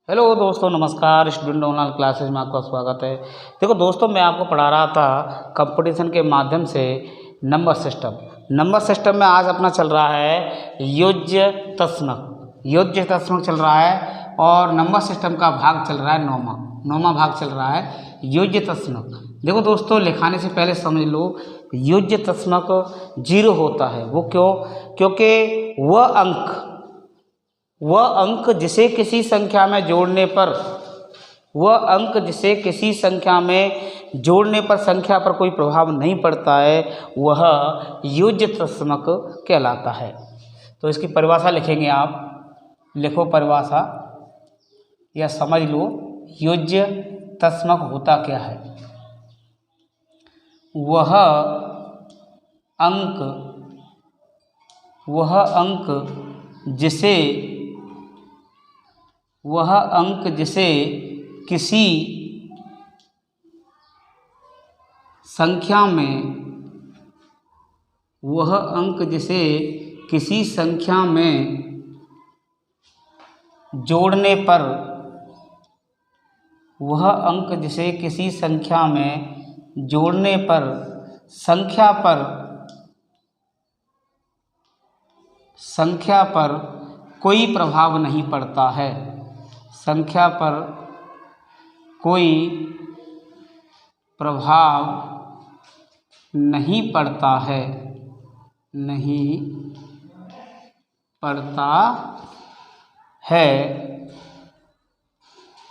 Hello दोस्तों, नमस्कार। Student online classes में आपका स्वागत है। देखो दोस्तों, मैं आपको पढ़ा रहा था कंपटीशन के माध्यम से नंबर सिस्टम में आज अपना चल रहा है योज्य तस्मक चल रहा है और नंबर सिस्टम का भाग चल रहा है नौवां भाग चल रहा है योज्य तस्मक। देखो दोस्तों, लिखाने से पहले समझ लो, योज्य तस्मक 0 होता है। वो क्यों? क्योंकि वह अंक जिसे किसी संख्या में जोड़ने पर संख्या पर कोई प्रभाव नहीं पड़ता है, वह योज्य तस्मक कहलाता है। तो इसकी परिभाषा लिखेंगे आप। लिखो परिभाषा या समझ लो, योज्य तस्मक होता क्या है। वह अंक जिसे किसी संख्या में जोड़ने पर संख्या पर कोई प्रभाव नहीं पड़ता है। संख्या पर कोई प्रभाव नहीं पड़ता है,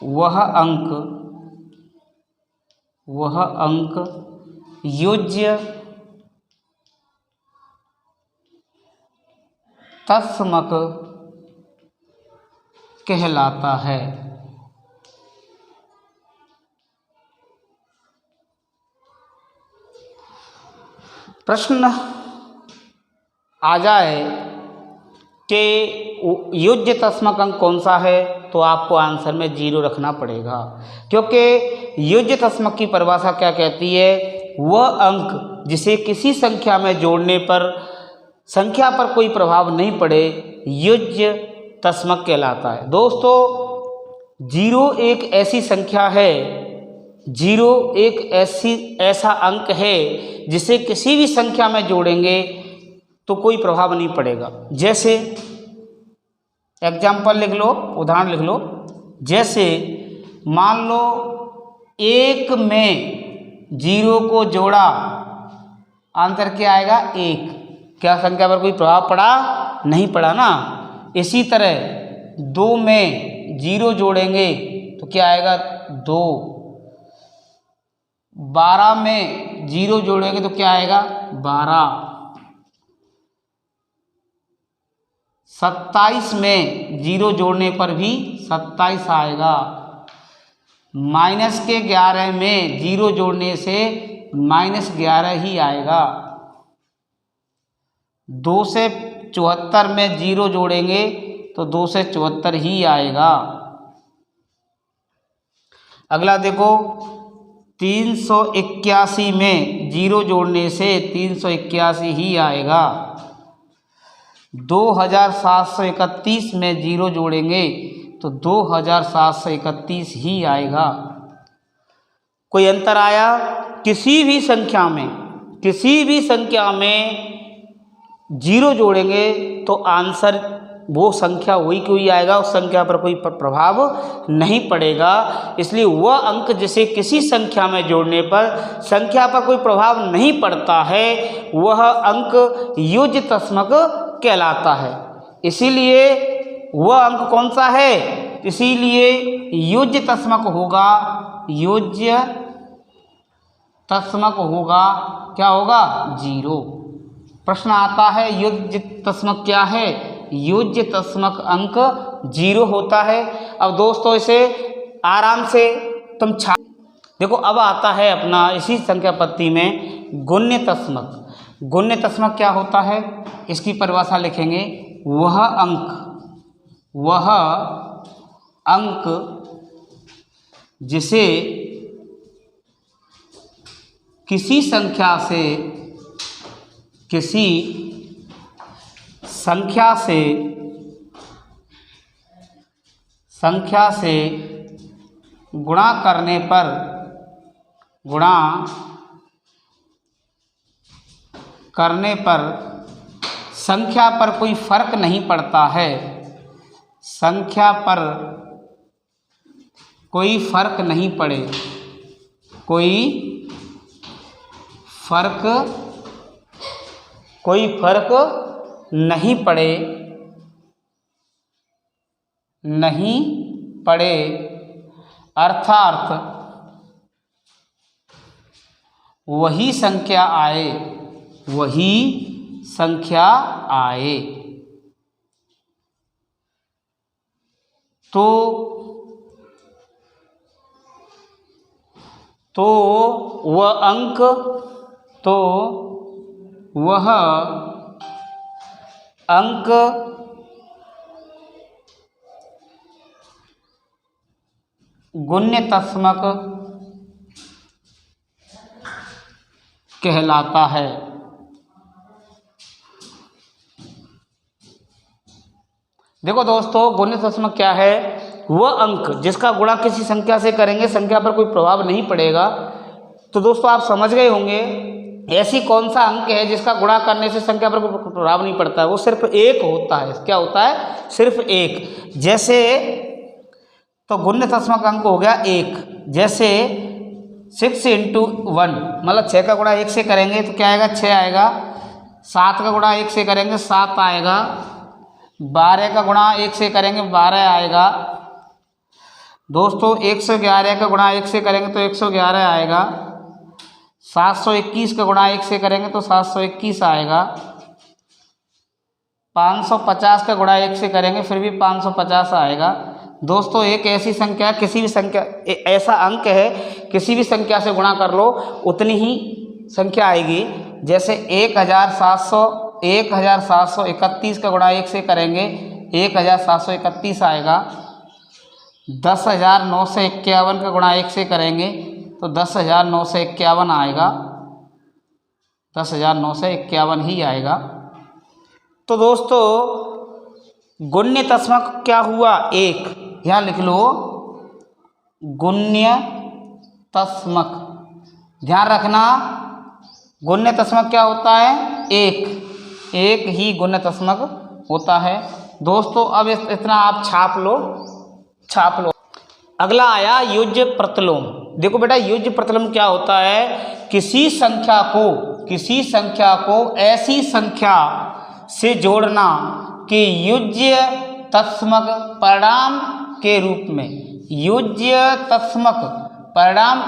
वह अंक योज्य तस्मक कहलाता है। प्रश्न आ जाए कि योज्य तस्मक अंक कौन सा है, तो आपको आंसर में 0 रखना पड़ेगा, क्योंकि योज्य तस्मक की परिभाषा क्या कहती है? वह अंक जिसे किसी संख्या में जोड़ने पर संख्या पर कोई प्रभाव नहीं पड़े, योज्य तस्मक कहलाता है। दोस्तों, 0 एक ऐसी संख्या है, 0 एक ऐसा अंक है जिसे किसी भी संख्या में जोड़ेंगे तो कोई प्रभाव नहीं पड़ेगा। जैसे एग्जाम्पल लिख लो, उदाहरण लिख लो। जैसे मान लो 1 में 0 को जोड़ा, आंसर क्या आएगा? 1। क्या संख्या पर कोई प्रभाव पड़ा? नहीं पड़ा ना। इसी तरह 2 में 0 जोड़ेंगे तो क्या आएगा? 2। 12 में 0 जोड़ेंगे तो क्या आएगा? 12। 27 में 0 जोड़ने पर भी 27 आएगा। -11 में 0 जोड़ने से -11 ही आएगा। 2 से 74 में 0 जोड़ेंगे तो 2 से 74 ही आएगा। अगला देखो, 381 में 0 जोड़ने से 381 ही आएगा। 2731 में 0 जोड़ेंगे तो 2731 ही आएगा। कोई अंतर आया? किसी भी संख्या में 0 जोड़ेंगे तो आंसर वो संख्या वही की वही आएगा, उस संख्या पर कोई प्रभाव नहीं पड़ेगा। इसलिए वह अंक जिसे किसी संख्या में जोड़ने पर संख्या पर कोई प्रभाव नहीं पड़ता है, वह अंक योज्य तस्मक कहलाता है। इसीलिए वह अंक कौन सा है? इसीलिए योज्य तस्मक होगा। योज्य तस्मक होगा, क्या होगा? 0। प्रश्न आता है, योज्य तस्मक क्या है? योज्य तस्मक अंक 0 होता है। अब दोस्तों, इसे आराम से तुम देखो। अब आता है अपना इसी संख्या पत्ती में गुण्य तस्मक क्या होता है? इसकी परिभाषा लिखेंगे। वह अंक जिसे किसी संख्या संख्या से गुणा करने पर संख्या पर कोई फर्क नहीं पड़ता है, संख्या पर कोई फर्क नहीं पड़े, कोई फर्क नहीं पड़े अर्थात वही संख्या आए तो वह अंक गुण्य तस्मक कहलाता है। देखो दोस्तों, गुण्य तस्मक क्या है? वह अंक जिसका गुणा किसी संख्या से करेंगे संख्या पर कोई प्रभाव नहीं पड़ेगा। तो दोस्तों आप समझ गए होंगे ऐसी कौन सा अंक है जिसका गुणा करने से संख्या पर कोई प्रभाव नहीं पड़ता है, वो सिर्फ एक होता है। क्या होता है? सिर्फ एक। जैसे तो गुण्य तस्मक अंक हो गया एक। जैसे 6 × 1 मतलब 6 का गुणा 1 से करेंगे तो क्या आएगा? 6 आएगा। 7 का गुणा 1 से करेंगे 7 आएगा। 12 का गुणा 1 से करेंगे 12 आएगा। दोस्तों 111 का गुणा 1 से करेंगे तो 111 आएगा। 721 का गुणा 1 से करेंगे तो 721 आएगा। 550 का गुणा 1 से करेंगे फिर भी 550 आएगा। दोस्तों एक ऐसी संख्या, किसी भी संख्या, ऐसा अंक है किसी भी संख्या से गुणा कर लो उतनी ही संख्या आएगी। जैसे 1731 का गुणा 1 से करेंगे 1731 आएगा। 10,951 का गुणा 1 से करेंगे तो 10,951 आएगा। 10,951 ही आएगा। तो दोस्तों गुण्य तस्मक क्या हुआ? एक। यहाँ लिख लो गुण्य तस्मक। ध्यान रखना गुण्य तस्मक क्या होता है? एक ही गुण्य तस्मक होता है। दोस्तों अब इतना आप छाप लो। अगला आया युज्य प्रतिलोम। देखो बेटा युज्य प्रतिलोम क्या होता है? किसी संख्या को ऐसी संख्या से जोड़ना कि युज्य तस्मक परिणाम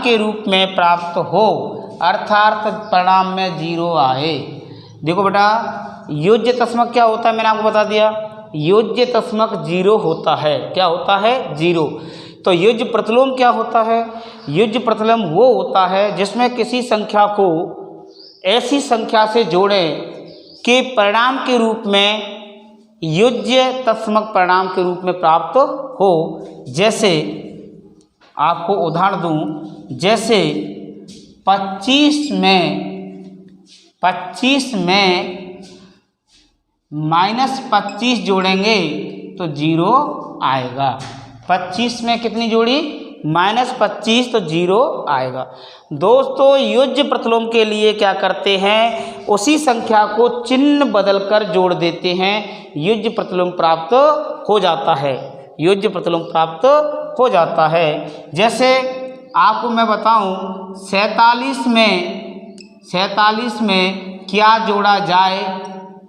के रूप में प्राप्त हो, अर्थात परिणाम में 0 आए। देखो बेटा युज्य तस्मक क्या होता है? मैंने आपको बता दिया युज्य तस्मक 0 होता है। क्या होता है? 0। तो युज्य प्रतिलोम क्या होता है? युज्य प्रतिलोम वो होता है जिसमें किसी संख्या को ऐसी संख्या से जोड़ें कि परिणाम के रूप में युज्य तस्मक परिणाम के रूप में प्राप्त हो। जैसे आपको उदाहरण दूं, जैसे 25 में -25 जोड़ेंगे तो 0 आएगा। 25 में कितनी जोड़ी? -25 तो 0 आएगा। दोस्तों युज्य प्रतिलोम के लिए क्या करते हैं? उसी संख्या को चिन्ह बदलकर जोड़ देते हैं, युज्य प्रतिलोम प्राप्त हो जाता है। जैसे आपको मैं बताऊं 47 में क्या जोड़ा जाए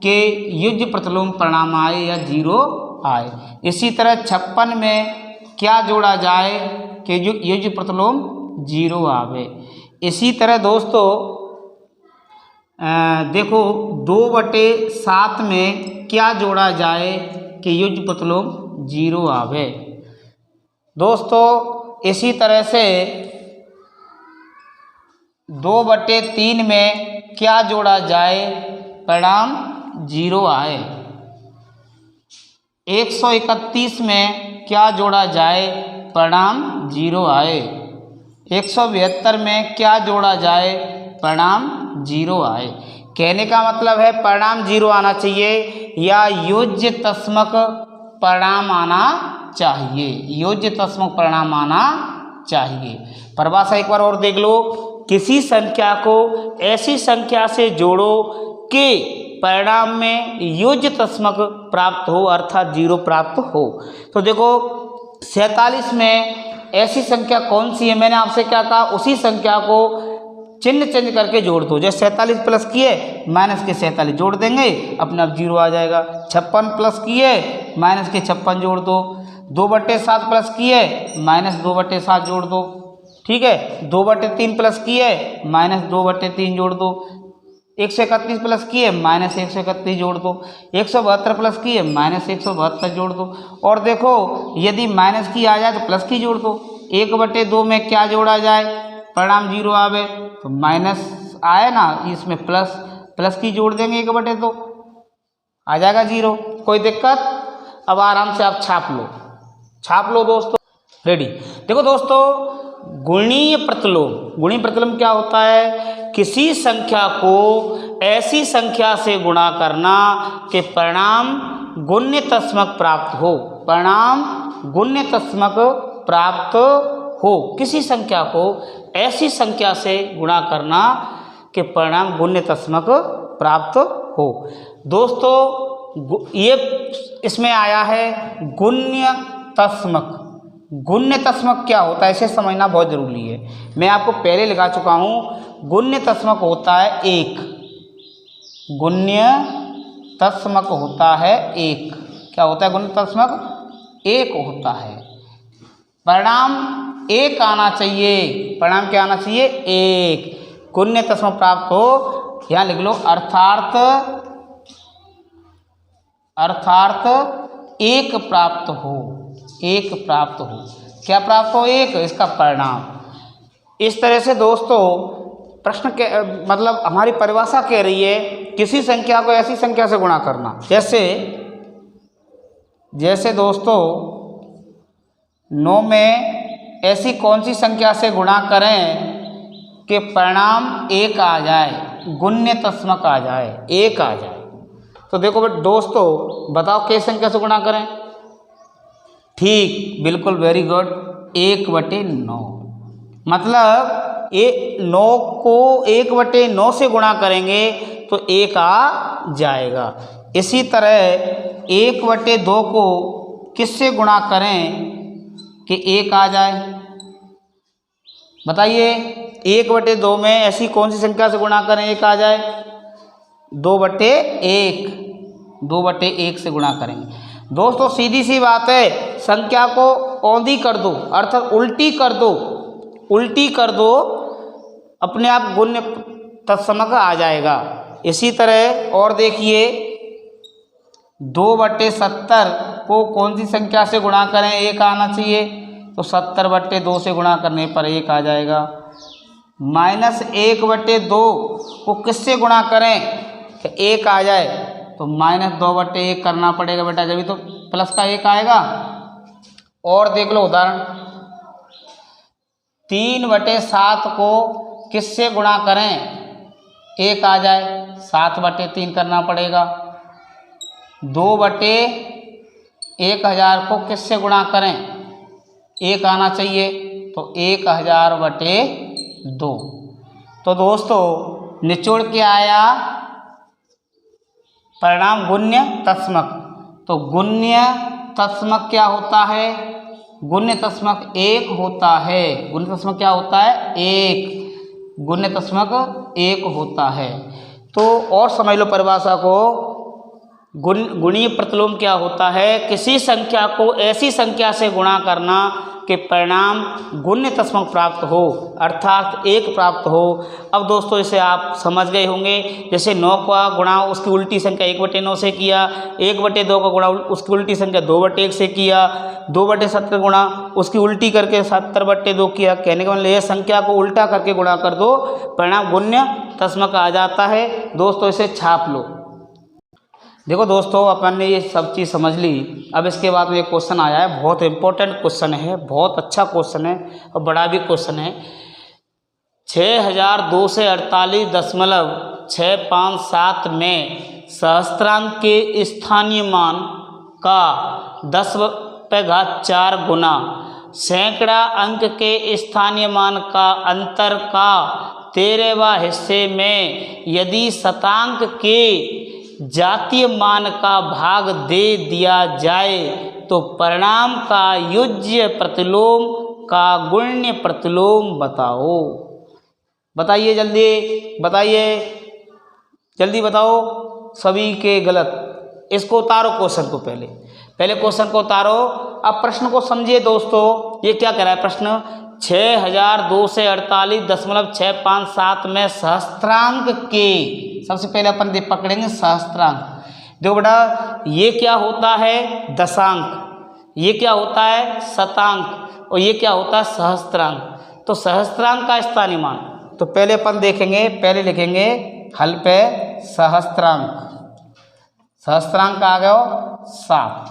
कि युज्य प्रतिलोम परिणाम आए या 0 आए। इसी तरह 56 में क्या जोड़ा जाए कि युज्य प्रतिलोम 0 आवे। इसी तरह दोस्तों देखो 2/7 में क्या जोड़ा जाए कि युज्य प्रतिलोम 0 आवे। दोस्तों इसी तरह से 2/3 में क्या जोड़ा जाए परिणाम 0 आए। 131 में क्या जोड़ा जाए परिणाम 0 आए। 172 में क्या जोड़ा जाए परिणाम 0 आए। कहने का मतलब है परिणाम 0 आना चाहिए या युज्य तस्मक परिणाम आना चाहिए, योज्य तस्मक परिणाम आना चाहिए। परिभाषा एक बार और देख लो, किसी संख्या को ऐसी संख्या से जोड़ो कि परिणाम में योज्य तस्मक प्राप्त हो अर्थात 0 प्राप्त हो। तो देखो 47 में ऐसी संख्या कौन सी है, मैंने आपसे क्या कहा, उसी संख्या को चिन्ह चेंज करके जोड़ दो। जैसे 47 प्लस किए माइनस के 47 जोड़ देंगे, अपने आप 0 आ जाएगा। 56 प्लस किए माइनस के 56 जोड़ दो। 2/7 प्लस किए माइनस 2/7 जोड़ दो, ठीक है। 2/3 प्लस किए माइनस 2/3 जोड़ दो। 131 प्लस किए माइनस 131 जोड़ दो। 172 प्लस किए माइनस 172 जोड़ दो। और देखो यदि माइनस की आ जाए तो प्लस की जोड़ दो। 1/2 में क्या जोड़ा जाए, परिणाम 0 आवे, तो माइनस आए ना, इसमें प्लस की जोड़ देंगे 1/2, आ जाएगा 0। कोई दिक्कत? अब आराम से आप छाप लो दोस्तों, रेडी। देखो दोस्तों, गुणीय प्रतिलोम क्या होता है, किसी संख्या को ऐसी संख्या से गुणा करना कि परिणाम गुण्य तस्मक प्राप्त हो, परिणाम गुण्य तस्मक प्राप्त हो। किसी संख्या को ऐसी संख्या से गुणा करना कि परिणाम गुण्य तस्मक प्राप्त हो। दोस्तों ये इसमें आया है गुण्य तस्मक। गुण्य तस्मक क्या होता है इसे समझना बहुत जरूरी है। मैं आपको पहले लिखा चुका हूँ, गुण्य तस्मक होता है 1, गुण्य तस्मक होता है 1। क्या होता है गुण्य तस्मक? 1 होता है। परिणाम 1 आना चाहिए, परिणाम क्या आना चाहिए? 1। गुण्य तस्मक प्राप्त हो, यहाँ लिख लो अर्थात 1 प्राप्त हो, 1 प्राप्त हो। क्या प्राप्त हो? 1, इसका परिणाम। इस तरह से दोस्तों प्रश्न के मतलब हमारी परिभाषा कह रही है किसी संख्या को ऐसी संख्या से गुणा करना। जैसे दोस्तों 9 में ऐसी कौन सी संख्या से गुणा करें कि परिणाम 1 आ जाए, गुण्य तस्मक आ जाए, 1 आ जाए। तो देखो दोस्तों बताओ किस संख्या से गुणा करें? ठीक, बिल्कुल, वेरी गुड, 1/9। मतलब 9 को 1/9 से गुणा करेंगे तो 1 आ जाएगा। इसी तरह 1/2 को किससे गुणा करें कि 1 आ जाए? बताइए, 1/2 में ऐसी कौन सी संख्या से गुणा करें 1 आ जाए? 2/1, 2/1 से गुणा करेंगे। दोस्तों सीधी सी बात है, संख्या को औंधी कर दो अर्थात उल्टी कर दो, अपने आप गुण्य तत्समक आ जाएगा। इसी तरह और देखिए 2/70 को कौन सी संख्या से गुणा करें 1 आना चाहिए, तो 70/2 से गुणा करने पर 1 आ जाएगा। -1/2 को किससे गुणा करें कि 1 आ जाए, तो -2/1 करना पड़ेगा बेटा, जब तो प्लस का 1 आएगा। और देख लो उदाहरण 3/7 को किससे गुणा करें 1 आ जाए, 7/3 करना पड़ेगा। 2/1000 को किससे गुणा करें 1 आना चाहिए, तो 1000/2। तो दोस्तों निचोड़ के आया परिणाम गुण्य तस्मक। तो गुण्य तस्मक क्या होता है? गुण्य तस्मक 1 होता है। गुण्य तस्मक क्या होता है? 1। गुण्य तस्मक 1 होता है। तो और समझ लो परिभाषा को, गुणीय प्रतिलोम क्या होता है? किसी संख्या को ऐसी संख्या से गुणा करना कि परिणाम गुण्य तस्मक प्राप्त हो अर्थात 1 प्राप्त हो। अब दोस्तों इसे आप समझ गए होंगे, जैसे 9 का गुणा उसकी उल्टी संख्या 1/9 से किया, 1/2 का गुणा उसकी उल्टी संख्या 2/1 से किया, 2/70 गुणा उसकी उल्टी करके 70/2 किया। कहने का मतलब यह संख्या को उल्टा करके गुणा कर दो, परिणाम गुण्य तस्मक आ जाता है। दोस्तों इसे छाप लो। देखो दोस्तों अपन ने ये सब चीज़ समझ ली। अब इसके बाद में एक क्वेश्चन आया है, बहुत इंपॉर्टेंट क्वेश्चन है, बहुत अच्छा क्वेश्चन है और बड़ा भी क्वेश्चन है। 6248.657 में सहस्त्रांक के स्थानीय मान का पे घात 4 गुना सैकड़ा अंक के स्थानीय मान का अंतर का 13वां हिस्से में यदि शतांक के जातीय मान का भाग दे दिया जाए तो परिणाम का युज्य प्रतिलोम का गुण्य प्रतिलोम बताओ। बताइए जल्दी बताओ, सभी के गलत। इसको उतारो क्वेश्चन को, पहले क्वेश्चन को उतारो। अब प्रश्न को समझिए दोस्तों, ये क्या कह रहा है प्रश्न, 6248.657 में सहस्त्रांक के, सबसे पहले अपन पकड़ेंगे सहस्त्रांक। देखो बेटा, ये क्या होता है दशांक, ये क्या होता है शतांक, और ये क्या होता है सहस्त्रांक। तो सहस्त्रांक का स्थानीय मान, तो पहले अपन देखेंगे, पहले लिखेंगे हल पे सहस्त्रांक। सहस्त्रांक आ गया 7,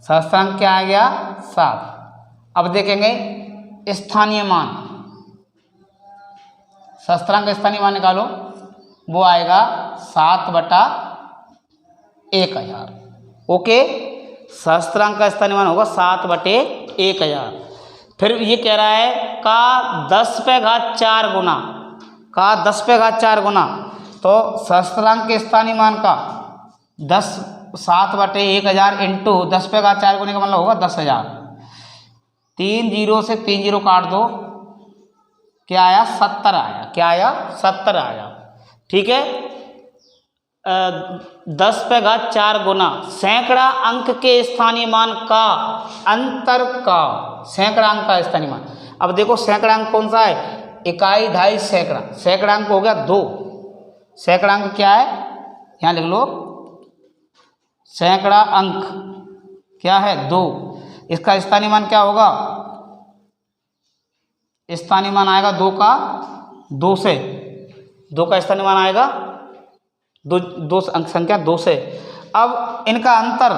सहस्त्रांक क्या आ गया 7। अब देखेंगे स्थानीय मान, सहस्त्रांक का स्थानीय मान निकालो, वो आएगा 7/1000। ओके, सहस्त्रांक का स्थानीय मान होगा 7/1000। फिर ये कह रहा है का 10 पे घात 4 गुना, का 10 पे घात 4 गुना, तो सहस्त्रांक के स्थानीय मान का 7/1000 इंटू 10 पे घात 4 गुने का मतलब होगा 10,000। 3 0 से 3 0 काट दो, क्या आया 70 आया, क्या आया 70 आया। ठीक है, 10 पे घात 4 गुना सैकड़ा अंक के स्थानीय मान का अंतर का, सैकड़ा अंक का स्थानीय मान। अब देखो सैकड़ा अंक कौन सा है, इकाई ढाई सैकड़ा, सैकड़ा अंक हो गया 2। सैकड़ा अंक क्या है, यहाँ लिख लो, सैकड़ा अंक क्या है 2। इसका स्थानीय मान क्या होगा, स्थानीय मान आएगा 2 का 2 से, 2 का स्थानीय मान आएगा 2 अंक संख्या 2 से। अब इनका अंतर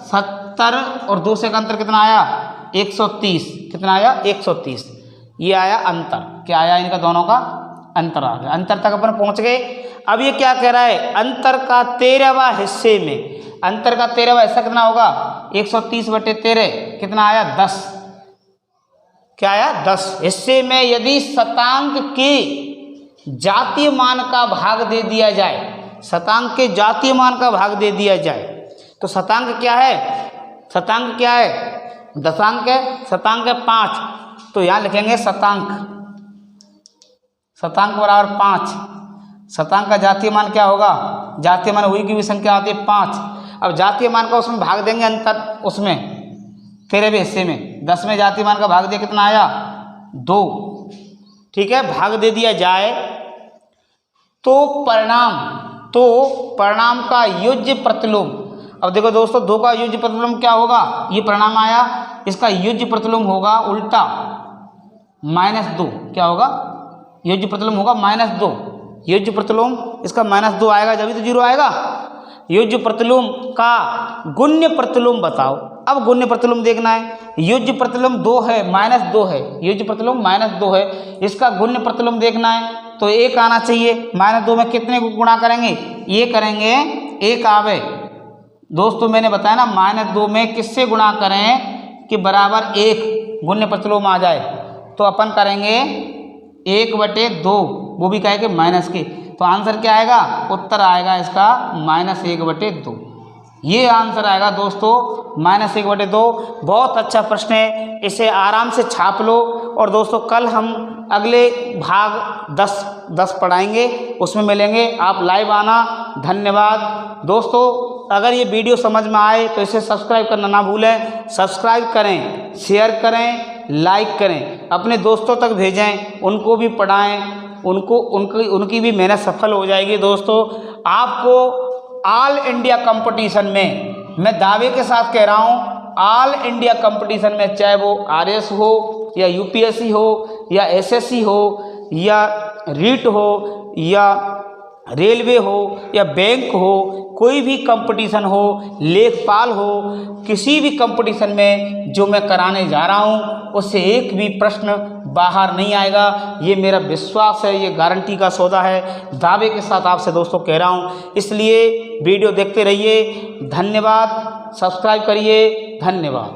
70 और 2 से का अंतर कितना आया 130, कितना आया 130, ये आया अंतर, क्या आया इनका दोनों का अंतर आ गया। अंतर तक अपन पहुंच गए। अब ये क्या कह रहा है, अंतर का 13वां हिस्से में, अंतर का 13वां हिस्सा कितना होगा 130/13, कितना आया 10, क्या आया 10 हिस्से में यदि शतांक के जातीय मान का भाग दे दिया जाए, शतांक के जातीय मान का भाग दे दिया जाए, तो शतांक क्या है, शतांक क्या है दशांक है, शतांक है 5, तो यहाँ लिखेंगे शतांक, शतांक बराबर 5। शतांक का जातीय मान क्या होगा, जातीय मान हुई की भी संख्या आती है 5। अब जातीय मान का उसमें भाग देंगे अंतर, उसमें 13वें हिस्से में 10 में जातीय मान का भाग दिया, कितना आया 2। ठीक है, भाग दे दिया जाए तो परिणाम का युज्य प्रतिलोम। अब देखो दोस्तों, 2 का युज्य प्रतिलोम क्या होगा, ये परिणाम आया, इसका युज्य प्रतिलोम होगा उल्टा -2, क्या होगा युज्य प्रतिलोम होगा -2, युज्य प्रतिलोम इसका -2 आएगा, जब भी तो 0 आएगा। युज्य प्रतिलोम का गुण्य प्रतिलोम बताओ। अब गुण्य प्रतिलोम देखना है, युज्य प्रतिलोम 2 है, -2 है, युज्य प्रतिलोम -2 है, इसका गुण्य प्रतिलोम देखना है तो 1 आना चाहिए। -2 में कितने को गुणा करेंगे, ये करेंगे 1 आवे। दोस्तों मैंने बताया ना, -2 में किससे गुणा करें कि बराबर 1 गुण्य प्रतिलोम आ जाए, तो अपन करेंगे 1/2, वो भी कहे कि माइनस के, तो आंसर क्या आएगा, उत्तर आएगा इसका -1/2। ये आंसर आएगा दोस्तों -1/2। बहुत अच्छा प्रश्न है, इसे आराम से छाप लो। और दोस्तों कल हम अगले भाग 10 पढ़ाएंगे, उसमें मिलेंगे, आप लाइव आना। धन्यवाद दोस्तों। अगर ये वीडियो समझ में आए तो इसे सब्सक्राइब करना ना भूलें। सब्सक्राइब करें, शेयर करें, लाइक करें, अपने दोस्तों तक भेजें, उनको भी पढ़ाएं, उनकी भी मेहनत सफल हो जाएगी। दोस्तों आपको ऑल इंडिया कंपटीशन में, मैं दावे के साथ कह रहा हूँ, ऑल इंडिया कंपटीशन में, चाहे वो RS हो या UPSC हो या SSC हो या रीट हो या रेलवे हो या बैंक हो, कोई भी कंपटीशन हो, लेखपाल हो, किसी भी कंपटीशन में जो मैं कराने जा रहा हूँ उससे एक भी प्रश्न बाहर नहीं आएगा। ये मेरा विश्वास है, ये गारंटी का सौदा है, दावे के साथ आपसे दोस्तों कह रहा हूँ। इसलिए वीडियो देखते रहिए। धन्यवाद, सब्सक्राइब करिए। धन्यवाद।